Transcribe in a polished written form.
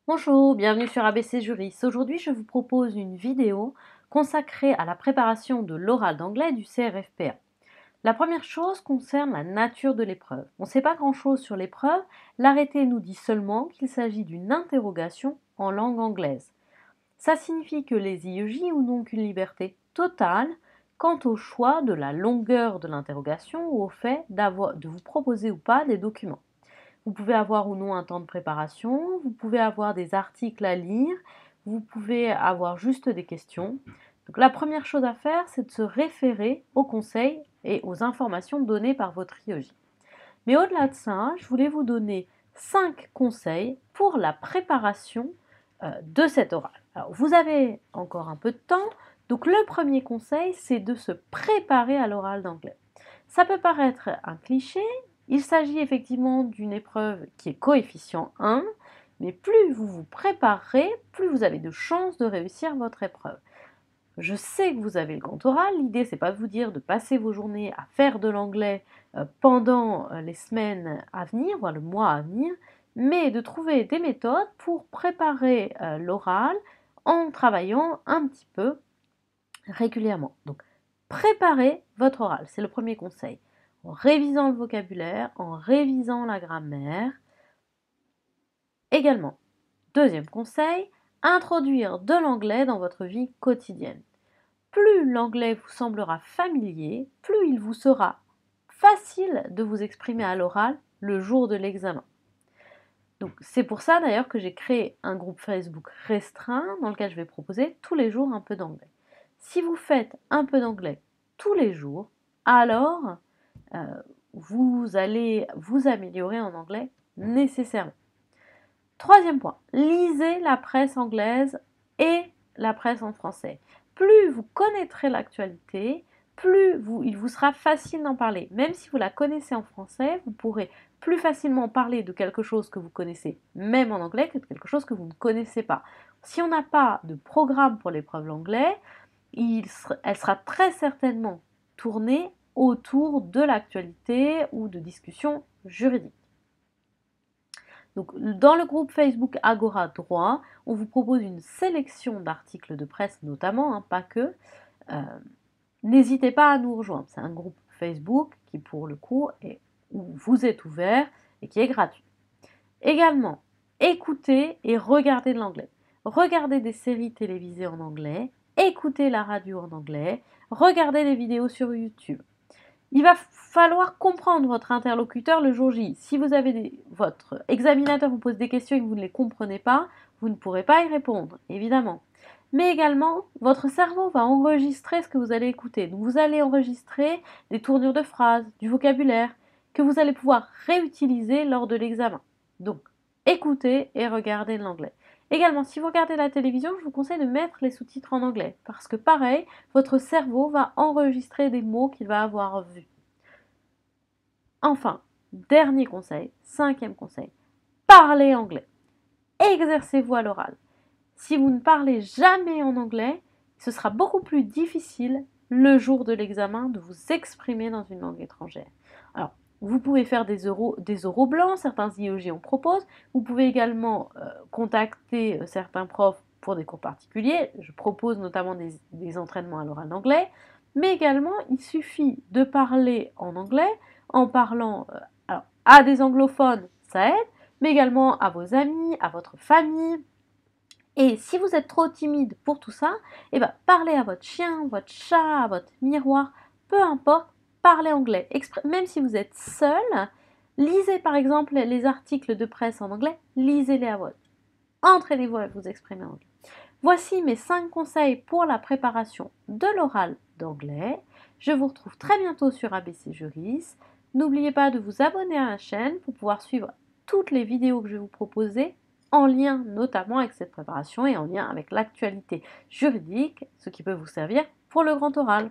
Bonjour, bienvenue sur ABC Juris. Aujourd'hui, je vous propose une vidéo consacrée à la préparation de l'oral d'anglais du CRFPA. La première chose concerne la nature de l'épreuve. On ne sait pas grand-chose sur l'épreuve. L'arrêté nous dit seulement qu'il s'agit d'une interrogation en langue anglaise. Ça signifie que les IEJ ont donc une liberté totale quant au choix de la longueur de l'interrogation ou au fait de vous proposer ou pas des documents. Vous pouvez avoir ou non un temps de préparation, vous pouvez avoir des articles à lire, vous pouvez avoir juste des questions. Donc la première chose à faire, c'est de se référer aux conseils et aux informations données par votre IEJ. Mais au-delà de ça, je voulais vous donner 5 conseils pour la préparation de cet oral. Alors vous avez encore un peu de temps, donc le premier conseil, c'est de se préparer à l'oral d'anglais. Ça peut paraître un cliché, il s'agit effectivement d'une épreuve qui est coefficient 1, mais plus vous vous préparerez, plus vous avez de chances de réussir votre épreuve. Je sais que vous avez le grand oral, l'idée c'est pas de vous dire de passer vos journées à faire de l'anglais pendant les semaines à venir, voire le mois à venir, mais de trouver des méthodes pour préparer l'oral en travaillant un petit peu régulièrement. Donc, préparez votre oral, c'est le premier conseil. En révisant le vocabulaire, en révisant la grammaire. Également, deuxième conseil, introduire de l'anglais dans votre vie quotidienne. Plus l'anglais vous semblera familier, plus il vous sera facile de vous exprimer à l'oral le jour de l'examen. Donc c'est pour ça d'ailleurs que j'ai créé un groupe Facebook restreint dans lequel je vais proposer tous les jours un peu d'anglais. Si vous faites un peu d'anglais tous les jours, alors vous allez vous améliorer en anglais nécessairement. Troisième point, lisez la presse anglaise et la presse en français. Plus vous connaîtrez l'actualité, il vous sera facile d'en parler. Même si vous la connaissez en français, vous pourrez plus facilement parler de quelque chose que vous connaissez, même en anglais, que de quelque chose que vous ne connaissez pas. Si on n'a pas de programme pour l'épreuve d'anglais, elle sera très certainement tournée autour de l'actualité ou de discussions juridiques. Donc, dans le groupe Facebook Agora Droit, on vous propose une sélection d'articles de presse notamment, pas que. N'hésitez pas à nous rejoindre. C'est un groupe Facebook qui, pour le coup, où vous êtes ouvert et qui est gratuit. Également, écoutez et regardez de l'anglais. Regardez des séries télévisées en anglais, écoutez la radio en anglais, regardez des vidéos sur YouTube. Il va falloir comprendre votre interlocuteur le jour J. Si votre examinateur vous pose des questions et que vous ne les comprenez pas, vous ne pourrez pas y répondre, évidemment. Mais également, votre cerveau va enregistrer ce que vous allez écouter. Donc vous allez enregistrer des tournures de phrases, du vocabulaire, que vous allez pouvoir réutiliser lors de l'examen. Donc, écoutez et regardez de l'anglais. Également, si vous regardez la télévision, je vous conseille de mettre les sous-titres en anglais, parce que pareil, votre cerveau va enregistrer des mots qu'il va avoir vus. Enfin, dernier conseil, cinquième conseil, parlez anglais. Exercez-vous à l'oral. Si vous ne parlez jamais en anglais, ce sera beaucoup plus difficile le jour de l'examen de vous exprimer dans une langue étrangère. Alors, vous pouvez faire des oraux blancs, certains IEG en proposent. Vous pouvez également contacter certains profs pour des cours particuliers. Je propose notamment des entraînements à l'oral d'anglais. Mais également, il suffit de parler en anglais en parlant à des anglophones, ça aide, mais également à vos amis, à votre famille. Et si vous êtes trop timide pour tout ça, parlez à votre chien, votre chat, à votre miroir, peu importe, parlez anglais. Même si vous êtes seul, lisez par exemple les articles de presse en anglais, lisez-les à voix. Entraînez-vous à vous exprimer en anglais. Voici mes 5 conseils pour la préparation de l'oral d'anglais. Je vous retrouve très bientôt sur ABC Juris. N'oubliez pas de vous abonner à la chaîne pour pouvoir suivre toutes les vidéos que je vais vous proposer en lien notamment avec cette préparation et en lien avec l'actualité juridique, ce qui peut vous servir pour le grand oral.